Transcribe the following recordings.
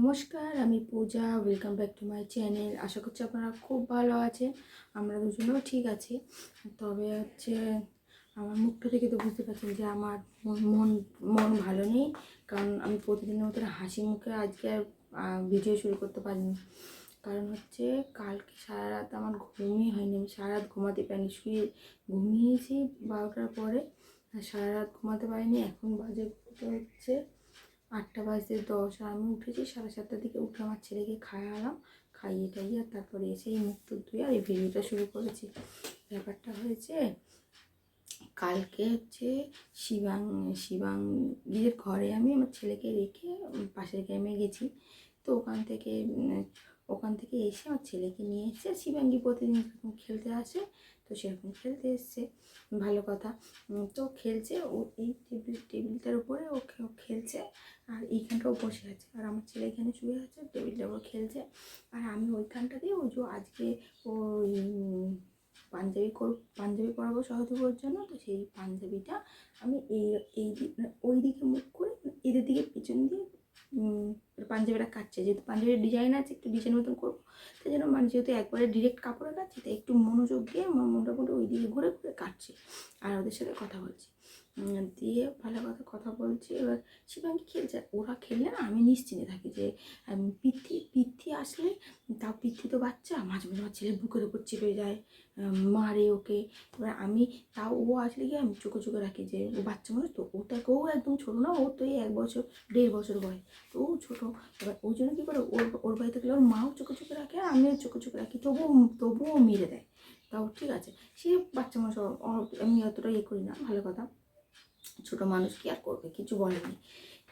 নমস্কার, আমি Puja. Welcome back to my channel. আশা করছি আপনারা খুব ভালো আছেন। আমরা দুজনেও ঠিক আছি। তবে আমার মুখটা থেকে তো বুঝতে পারছেন যে আমার মন মন মন ভালো নেই। কারণ আমি প্রতিদিনের মতন হাসি মুখে আজকে আর ভিডিও শুরু করতে পারিনি। কারণ কালকে সারা রাত আমার ঘুমই হয়নি। আমি সারা রাত ঘুমাতে পারিনি। ঘুমিয়েছি 12টার পরে, আর সারা রাত ঘুমাতে পারিনি। এখন বাজে 8:10। আর আমি উঠেছি 7:30টার দিকে। উঠে আমার ছেলেকে খাওয়ালাম, খাইয়ে টাইয়ে আর তারপরে এসে এই মুখ টুক ধুয়ে আর এই ভিডিওটা শুরু করেছি। ব্যাপারটা কালকে শিবাঙ্গীর ঘরে আমি আমার ছেলেকে রেখে পাশের গ্রামে গেছি। তো ওখান থেকে এসে আমার ছেলেকে নিয়ে এসে শিবাঙ্গী প্রতিদিন যেরকম খেলতে আসে, তো সেরকম খেলতে এসছে। ভালো কথা। তো খেলছে, ও এই টেবিলটার উপরে ও খেলছে, আর এইখানটাও বসে আছে, আর আমার ছেলে এখানে শুয়ে আছে, টেবিলটার উপর খেলছে। আর আমি ওইখানটা দিয়ে আজকে ওই পাঞ্জাবি পরাবো সহজের জন্য। তো সেই পাঞ্জাবিটা আমি ওই দিকে মুখ করে এদের দিকে পিছন দিয়ে পাঞ্জাবিটা কাটছে। যেহেতু পাঞ্জাবির ডিজাইন আছে, একটু ডিজাইন মতন করবো, তাই জন্য যেহেতু একবারে ডিরেক্ট কাপড়ে কাটছি, তাই একটু মনোযোগ দিয়ে আমার মোটামুটি ওই দিকে ঘুরে ঘুরে কাটছি আর ওদের সাথে কথা বলছি। দিয়ে ভালো কথা বলছি। এবার শিবাঙ্গী খেলছে। ওরা খেললে না আমি নিশ্চিন্তে থাকি যে পিথি আসলে, তাও পিথি তো বাচ্চা, মাঝে মাঝে আমার ছেলে বুকের উপর চেপে যায়, মারে ওকে। এবার তাও ও আসলে গিয়ে আমি চোখে রাখি যে ও বাচ্চা মানুষ, তো ও একদম ছোটো না, ও তো এই 1 বছর 1.5 বছর বয়স, তো ও ছোটো। এবার ওই জন্য কী করে ওর বাড়িতে গেলে ওর মাও চোখে রাখে, আমিও চোখে রাখি, তবুও মেরে দেয়। তাও ঠিক আছে, সে বাচ্চা মানুষ, আমি অতটা করি না। ভালো কথা, ছোটো মানুষ কি আর করবে, কিছু বলেনি।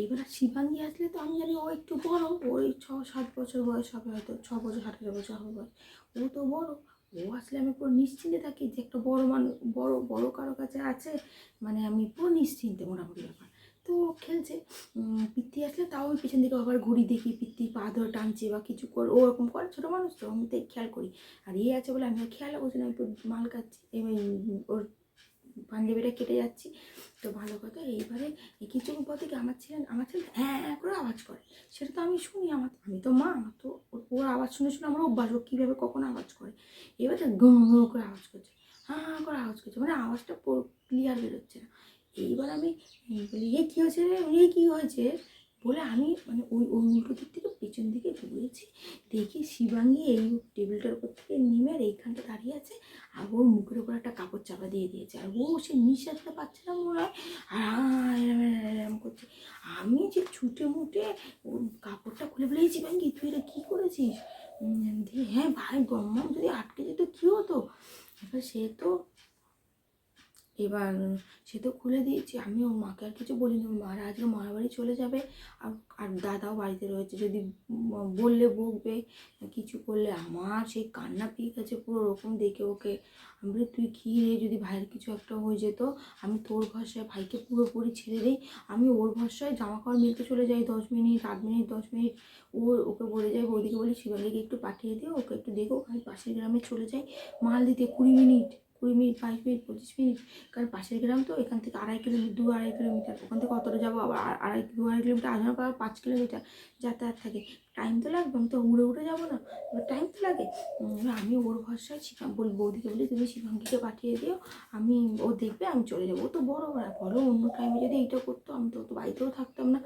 এইবার শিবাঙ্গী আসলে তো আমি জানি ও একটু বড়, ওই 6-7 বছর বয়স হবে, হয়তো 6 বছর 7 বছর হবে বয়স। ও তো বড়, ও আসলে আমি পুরো নিশ্চিন্তে থাকি যে একটা বড় মানুষ, বড় কারো কাছে আছে, মানে আমি পুরো নিশ্চিন্তে মোটামুটি ব্যাপার। তো খেলছে। পিত্তি আসলে তাও ওই পিছন দিকে আবার ঘুরি, দেখি পিত্তি পা ধরে টানছে বা কিছু করে, ওরকম করে, ছোটো মানুষ তো আমি তো খেয়াল করি। আর আছে বলে আমি খেয়াল করছি না, একটু মাল খাচ্ছি, ওর পাঞ্জাবিটা কেটে যাচ্ছি। তো ভালো কথা। এইবারে কিছুক্ষণ পর থেকে আমার ছেলে হ্যাঁ হ্যাঁ করে আওয়াজ করে। সেটা তো আমি শুনি, আমি তো মা, আমার তো ওর আওয়াজ শুনে আমার অভ্যাস, ও কীভাবে কখন আওয়াজ করে। এবার গো করে আওয়াজ করছে, হ্যাঁ করে আওয়াজ করছে, মানে আওয়াজটা ক্লিয়ার বেরোচ্ছে না। এইবার আমি বলি, কী হয়েছে রে, কী হয়েছে বলে আমি মানে ওই উল্টো দিক থেকে পেছন দিকে ঘুরেছি। দেখি শিবাঙ্গী এই টেবিলটার উপর থেকে নেমে আর এইখানটা দাঁড়িয়ে আছে, আর ওর মুখের উপর একটা কাপড় চাপা দিয়ে দিয়েছে, আর সে নিঃশ্বাসটা পাচ্ছে না মনে হয়, আর এরম করছে। আমি যে ছুটে মুটে ওর কাপড়টা খুলে ফেলেছি, শিবাঙ্গী তুই এটা কী করেছিস? দিয়ে হ্যাঁ ভাই, গম্মম যদি আটকে যেত কী হতো। এবার সে তো খুলে দিয়েছি। আমি ওর মাকে আর কিছু বলিনি। ওর মারা আজকে মামার বাড়ি চলে যাবে, আর দাদাও বাড়িতে রয়েছে। যদি বললে বকবে, কিছু করলে আমার সেই কান্না পেয়ে গেছে পুরো, ওরকম দেখে ওকে। আমি বলি, তুই কী রে, যদি ভাইয়ের কিছু একটা হয়ে যেত, আমি তোর ভরসায় ভাইকে পুরোপুরি ছেড়ে দিই, আমি ওর ভরসায় জামা কাপড় মিলতে চলে যাই 10 মিনিট 8 মিনিট 10 মিনিট, ওকে বলে যাই, বৌদিকে বলি শিবাঙ্গীকে একটু পাঠিয়ে দিও, ওকে একটু দেখো। আমি পাশের গ্রামে চলে যাই মাল দিতে, 20 মিনিট 22 মিনিট 25 মিনিট, কারণ পাশের গ্রাম তো, এখান থেকে 2-2.5 কিলোমিটার, ওখান থেকে অতটা যাবো, আবার 2-2.5 কিলোমিটার আসার পর 5 কিলোমিটার যাতায়াত থাকে। টাইম তো লাগবে, আমি তো উড়ে যাবো না, এবার টাইম তো লাগে। আমি ওর ভরসায় বৌদিকে বলি, তুমি শিবাঙ্গীকে পাঠিয়ে দিও, ও দেখবে, আমি চলে যাবো। ও তো বড় বলো, অন্য টাইমে যদি এইটা করতো, আমি তো বাড়িতেও থাকতাম না।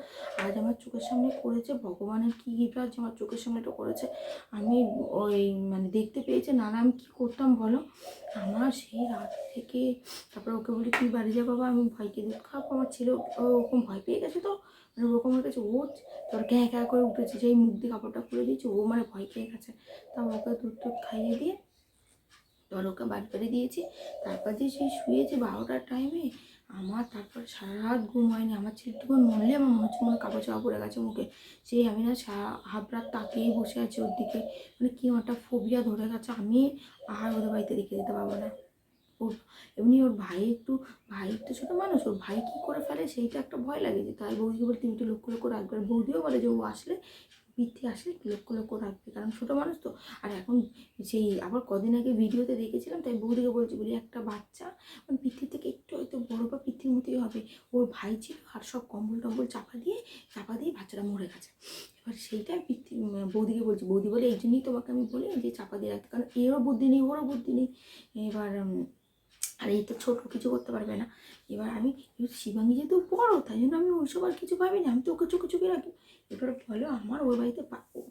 আজ আমার চোখের সামনে করেছে, ভগবানের কী কৃপা যে আমার চোখের সামনে এটা করেছে। আমি ওই মানে দেখতে পেয়েছে, না আমি কী করতাম বলো। আমার সেই রাত থেকে তারপরে ওকে বলি, তুই বাড়ি যা বাবা, আমি ভাইকে দুধ খাওয়াবো। আমার ছেলে ওরকম ভয় পেয়ে গেছে, তো মানে ওরকম হয়ে গেছে, ও তোর ক্যাঁ করে উঠেছে, সেই মুখ দিয়ে কাপড়টা খুলে দিয়েছে, ও মানে ভয় পেয়ে গেছে। তা ওকে দুধ খাইয়ে দিয়ে ওকে বাড়ি দিয়েছি। তারপর যে সেই শুয়েছে 12টার টাইমে, আমার তারপর সারা রাত ঘুম হয়নি। আমার ছেলে একটুখানি নড়লে আমার মনে হচ্ছে মনে কাপড় চাপা পড়ে গেছে মুখে। সেই আমি না হাফ রাত তাকিয়েই বসে আছি ওর দিকে, মানে কি একটা ফোবিয়া ধরে গেছে, আমি আর ওদের বাড়িতে রেখে দিতে পারবো না। এমনি ওর ভাই একটু ছোটো মানুষ, ওর ভাই কী করে ফেলে সেইটা একটা ভয় লাগে, যে তাই বৌদিকে বলে তুমি একটু লক্ষ্য রাখবে। আর বৌদিও বলে যে ও আসলে পিঠে আসলে লক্ষ্য লক্ষ্য রাখবে, কারণ ছোটো মানুষ তো। আর এখন সেই আবার কদিন আগে ভিডিওতে দেখেছিলাম, তাই বৌদিকে বলছি, বলি একটা বাচ্চা মানে পিঠির থেকে একটু হয়তো বড়ো বা পিঠির মতোই হবে, ওর ভাই ছিল আর সব কম্বল টম্বল চাপা দিয়ে বাচ্চাটা মরে গেছে। এবার সেইটাই বৌদিকে বলছি, বৌদি বলে এই জন্যই তোমাকে আমি বলি যে চাপা দিয়ে রাখতে, কারণ এরও বুদ্ধি নেই ওরও বুদ্ধি নেই। এবার আর এই তো ছোটো কিছু করতে পারবে না। এবার আমি শিবাঙ্গী যেহেতু বড়ো, তাই জন্য আমি ওইসব আর কিছু ভাবি না, আমি তো ওকে চোখে চোখে রাখি। এবার বলো আমার ওই বাড়িতে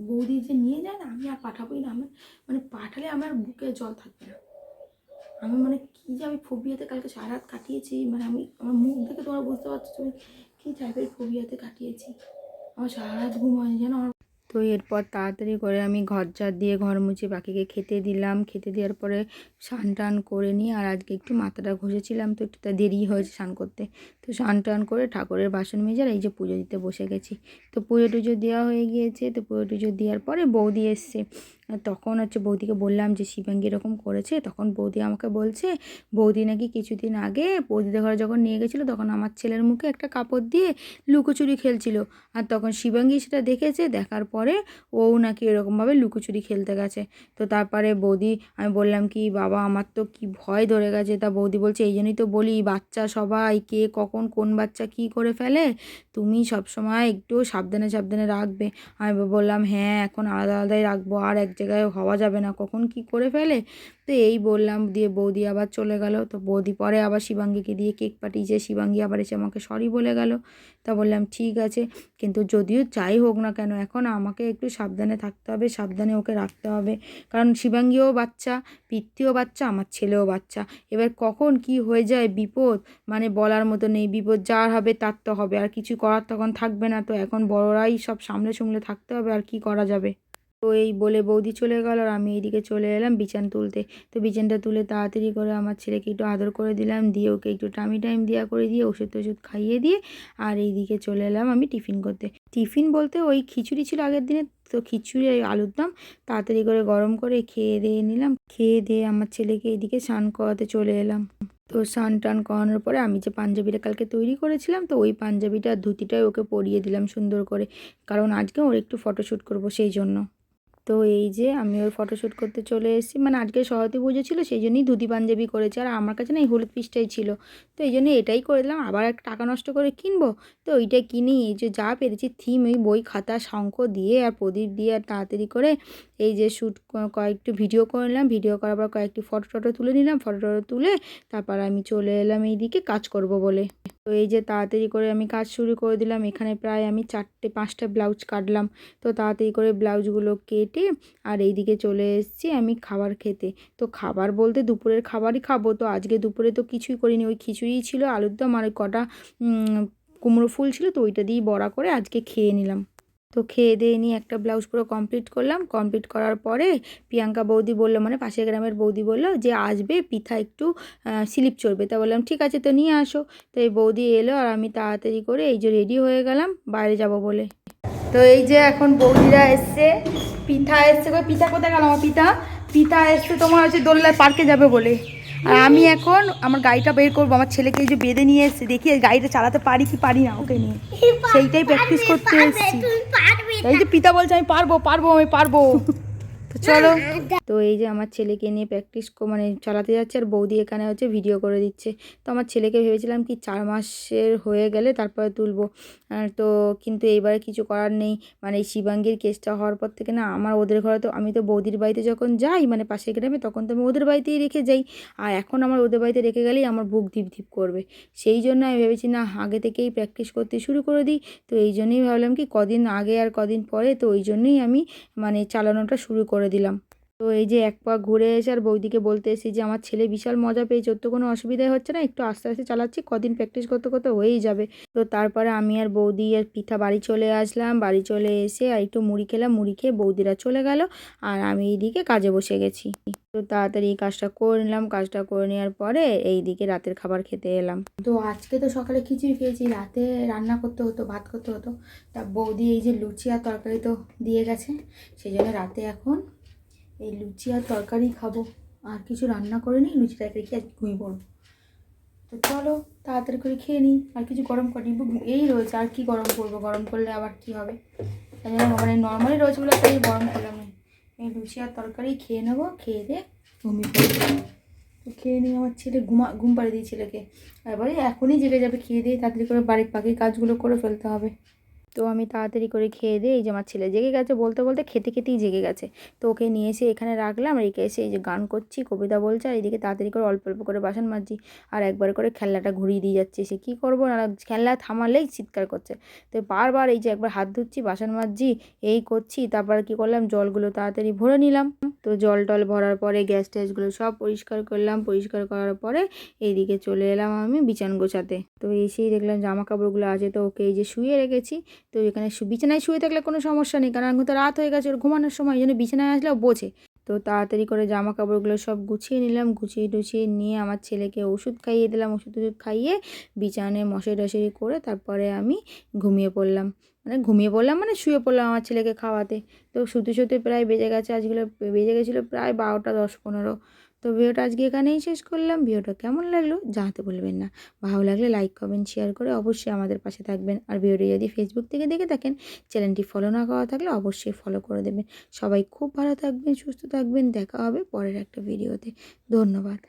বৌদি যে নিয়ে যায় না, আমি আর পাঠাবোই না। আমার মানে পাঠালে আমার বুকে জল থাকবে না। আমি মানে কী যে আমি ফোবিয়াতে কালকে সারা রাত কাটিয়েছি, মানে আমি আমার মুখ দেখে তোমরা বুঝতে পারছো তুমি কী টাইপের ফোবিয়াতে কাটিয়েছি। আমার সারা রাত ঘুম হয়নি যেন। তো এরপর তাড়াতাড়ি করে আমি ঘর ঝাড় দিয়ে ঘর মুছে বাকিকে খেতে দিলাম। খেতে দেওয়ার পরে স্নান টান করে নিয়ে, আর আজকে একটু মাথাটা ঘষেছিলাম তো একটু দেরি হয়েছে স্নান করতে, তো স্নান টান করে ঠাকুরের বাসন মেজে আর এই যে পুজো দিতে বসে গেছি। তো পুজো টুজো দেওয়া হয়ে গিয়েছে। তো পুজো টুজো দেওয়ার পরে বৌদি এসছে, তখন হচ্ছে বৌদিকে বললাম যে শিবাঙ্গী এরকম করেছে। তখন বৌদি আমাকে বলছে, বৌদি নাকি কিছুদিন আগে বৌদিদের ঘরে যখন নিয়ে গেছিলো তখন আমার ছেলের মুখে একটা কাপড় দিয়ে লুকোচুরি খেলছিল, আর তখন শিবাঙ্গী সেটা দেখেছে, দেখার পরে ও নাকি এরকমভাবে লুকোচুরি খেলতে গেছে। তো তারপরে বৌদি, আমি বললাম কি বাবা আমার তো কি ভয় ধরে গেছে। তা বৌদি বলছে এই জন্যই তো বলি বাচ্চা সবাই কে কখন কোন বাচ্চা কি করে ফেলে, তুমি সবসময় একটু সাবধানে সাবধানে রাখবে। আমি বললাম হ্যাঁ এখন আলাদা আলাদাই রাখবো, আর এক জায়গায় হওয়া যাবে না, কখন কি করে ফেলে। তো এই বললাম, দিয়ে বৌদি আবার চলে গেল। তো বৌদি পরে আবার শিবাঙ্গীকে দিয়ে কেক পাঠিয়েছে, শিবাঙ্গী আবার এসে আমাকে সরি বলে গেল। তা বললাম ঠিক আছে, কিন্তু যদিও যাই হোক না কেন এখন আমাকে একটু সাবধানে থাকতে হবে, সাবধানে ওকে রাখতে হবে, কারণ শিবাঙ্গীও বাচ্চা, পিতৃও বাচ্চা, আমার ছেলেও বাচ্চা। এবার কখন কি হয়ে যায় বিপদ মানে বলার মতো নেই, বিপদ যার হবে তার তো হবে, আর কিছু করার তখন থাকবে না। তো এখন বড়রাই সব সামলে সামলে থাকতে হবে, আর কি করা যাবে। তো এই বলে বৌদি চলে গেল, আর আমি এইদিকে চলে এলাম বিছান তুলতে। তো বিছানটা তুলে তাড়াতাড়ি করে আমার ছেলেকে একটু আদর করে দিলাম, দিয়ে ওকে একটু টাইম দেওয়া করে দিয়ে ওষুধ টষুধ খাইয়ে দিয়ে আর এইদিকে চলে এলাম আমি টিফিন করতে। টিফিন বলতে ওই খিচুড়ি ছিল আগের দিনে, তো খিচুড়ি আলুর দম তাড়াতাড়ি করে গরম করে খেয়ে দিয়ে নিলাম। খেয়ে দিয়ে আমার ছেলেকে এইদিকে স্নান করাতে চলে এলাম। তো স্নান টান করানোর পরে আমি যে পাঞ্জাবিটা কালকে তৈরি করেছিলাম, তো ওই পাঞ্জাবিটা ধুতিটাই ওকে পরিয়ে দিলাম সুন্দর করে, কারণ আজকে ওর একটু ফটোশ্যুট করবো সেই জন্য। তো এই যে আমি ওর ফটোশ্যুট করতে চলে এসেছি, মানে আজকে সরস্বতী পুজো ছিল সেই জন্যই ধুতি পাঞ্জাবি করেছে, আর আমার কাছে না এই হলুদ পিসটাই ছিল, তো এই জন্য এটাই করে দিলাম। আবার একটা টাকা নষ্ট করে কিনবো, তো ওইটা কিনি। এই যে যা পেরেছি থিম ওই বই খাতা শঙ্খ দিয়ে আর প্রদীপ দিয়ে আর তাড়াতাড়ি করে এই যে শ্যুট কয়েকটু ভিডিও করে নিলাম, ভিডিও করার পর কয়েকটি ফটো টটো তুলে নিলাম, ফটো টটো তুলে তারপর আমি চলে এলাম এইদিকে কাজ করব বলে। তো এই যে তাড়াতাড়ি করে আমি কাজ শুরু করে দিলাম। এখানে প্রায় আমি 4-5টা ব্লাউজ কাটলাম। তো তাড়াতাড়ি করে ব্লাউজগুলো কেটে আর এইদিকে চলে এসেছি আমি খাবার খেতে। তো খাবার বলতে দুপুরের খাবারই খাবো। তো আজকে দুপুরে তো কিছুই করিনি, ওই খিচুড়িই ছিল, আলুর দম আর ওই কটা কুমড়ো ফুল ছিল, তো ওইটা দিয়েই বড়া করে আজকে খেয়ে নিলাম। তো খেয়ে দিয়ে নিয়ে একটা ব্লাউজ পুরো কমপ্লিট করলাম। কমপ্লিট করার পরে প্রিয়াঙ্কা বৌদি বললো, মানে পাশের গ্রামের বৌদি বললো যে আসবে পিঠা একটু স্লিপ চড়বে। তা বললাম ঠিক আছে তো নিয়ে আসো। তো এই বৌদি এলো আর আমি তাড়াতাড়ি করে এই যে রেডি হয়ে গেলাম বাইরে যাব বলে। তো এই যে এখন বৌদিরা এসছে, পিঠা এসছে, পিঠা কোথায় গেল আমার পিঠা এসছে তোমার হচ্ছে দোলনায় পার্কে যাবে বলে। আর আমি এখন আমার গাড়িটা বের করবো, আমার ছেলেকে এই যে বেঁধে নিয়ে এসছে, দেখি গাড়িটা চালাতে পারি কি পারি না ওকে নিয়ে, সেইটাই প্র্যাকটিস করতে এসেছি। এই যে পিতা বলছে আমি পারবো তো চলো। তো এই যে আমার ছেলেকে নিয়ে প্র্যাকটিস মানে চালাতে যাচ্ছে, আর বৌদি এখানে হচ্ছে ভিডিও করে দিচ্ছে। তো আমার ছেলেকে ভেবেছিলাম কি 4 মাসের হয়ে গেলে তারপরে তুলবো, তো কিন্তু এইবারে কিছু করার নেই। মানে এই শিবাঙ্গীর কেসটা হওয়ার পর থেকে না আমার ওদের ঘরে, তো আমি তো বৌদির বাড়িতে যখন যাই মানে পাশের গ্রামে, তখন তো আমি ওদের বাড়িতেই রেখে যাই, আর এখন আমার ওদের বাড়িতে রেখে গেলেই আমার বুক ধিপ ধিপ করবে। সেই জন্য আমি ভেবেছি না আগে থেকেই প্র্যাকটিস করতে শুরু করে দিই। তো এই জন্যই ভাবলাম কি কদিন আগে আর কদিন পরে, তো ওই জন্যই আমি মানে চালানোটা শুরু করে দিলাম। তো এই যে এক পা ঘুরে এসে আর বৌদিকে বলতে এসেছি যে আমার ছেলে বিশাল মজা পেয়েছে, ওর তো কোনো অসুবিধাই হচ্ছে না, একটু আস্তে আস্তে চালাচ্ছি, কদিন প্র্যাকটিস করতে করতে হয়েই যাবে। তো তারপরে আমি আর বৌদি আর পিঠা বাড়ি চলে আসলাম। বাড়ি চলে এসে আর একটু মুড়ি খেলাম, মুড়ি খেয়ে বৌদিরা চলে গেল আর আমি এইদিকে কাজে বসে গেছি। তো তাড়াতাড়ি কাজটা করে নিলাম, কাজটা করে নেওয়ার পরে এইদিকে রাতের খাবার খেতে এলাম। তো আজকে তো সকালে খিচুড়ি খেয়েছি, রাতে রান্না করতে হতো, ভাত করতে হতো। তা বৌদি এই যে লুচি আর তরকারি তো দিয়ে গেছে, সেই জন্য রাতে এখন এই লুচি আর তরকারি খাবো, আর কিছু রান্না করে নিই, লুচি তরকারি খেয়ে ঘুমিয়ে পড়বো। তো চলো তাড়াতাড়ি করে খেয়ে নিই, আর কিছু গরম করি, এই রয়েছে আর কি গরম করবো, গরম করলে আবার কি হবে। তাই জন্য মানে নর্মালি রোজগুলো তাই গরম করলাম না, এই লুচি আর তরকারি খেয়ে নেবো, খেয়ে দিয়ে ঘুমিয়ে পড়বো। তো খেয়ে নিয়ে আমার ছেলে ঘুম পাড়িয়ে দিই ছেলেকে, এবারে এখনই জেগে যাবে, খেয়ে দিয়ে তাড়াতাড়ি করে বাড়ির বাকি কাজগুলো করে ফেলতে হবে। তো আমি তাড়াতাড়ি করে খেয়ে দিয়ে, এই যে আমার ছেলে জেগে গেছে, বলতে বলতে খেতে খেতেই জেগে গেছে। তো ওকে নিয়ে এসে এখানে রাখলাম, রেখে এসে এই যে গান করছি, কবিতা বলছে, আর এইদিকে তাড়াতাড়ি করে অল্প অল্প করে বাসন মাজছি, আর একবার করে খেলনাটা ঘুরিয়ে দিয়ে যাচ্ছে। সে কী করবো না, খেলনা থামালেই চিৎকার করছে। তো বারবার এই যে একবার হাত ধুচ্ছি, বাসন মাজছি, এই করছি, তারপর কী করলাম, জলগুলো তাড়াতাড়ি ভরে নিলাম। তো জল টল ভরার পরে গ্যাস ট্যাসগুলো সব পরিষ্কার করলাম, পরিষ্কার করার পরে এইদিকে চলে এলাম আমি বিছান গোছাতে। তো এসেই দেখলাম জামা কাপড়গুলো আছে, তো ওকে এই যে শুয়ে রেখেছি। তো এখানে বিছানায় শুয়ে থাকলে কোনো সমস্যা নেই, কারণ এখন তো রাত হয়ে গেছে, ওর ঘুমানোর সময়, এই জন্য বিছানায় আসলেও বোঝে। তো তাড়াতাড়ি করে জামা কাপড়গুলো সব গুছিয়ে নিলাম, গুছিয়ে টুছিয়ে নিয়ে আমার ছেলেকে ওষুধ খাইয়ে দিলাম, ওষুধ খাইয়ে বিছানায় মশারি টশারি করে তারপরে আমি ঘুমিয়ে পড়লাম। মানে শুয়ে পড়লাম আমার ছেলেকে খাওয়াতে। তো শুতে শুতে প্রায় বেজে গেছে, আজগুলো বেজে গেছিলো প্রায় 12টা 10-15। তো ভিডিওটা আজকে এখানেই শেষ করলাম। ভিডিওটা কেমন লাগলো জানাতে ভুলবেন না। ভালো লাগলে লাইক কমেন্ট শেয়ার করে অবশ্যই আমাদের পাশে থাকবেন। আর ভিডিওটি যদি ফেসবুক থেকে দেখে থাকেন, চ্যানেলটি ফলো না করা থাকলে অবশ্যই ফলো করে দেবেন। সবাই খুব ভালো থাকবেন, সুস্থ থাকবেন, দেখা হবে পরের একটা ভিডিওতে। ধন্যবাদ।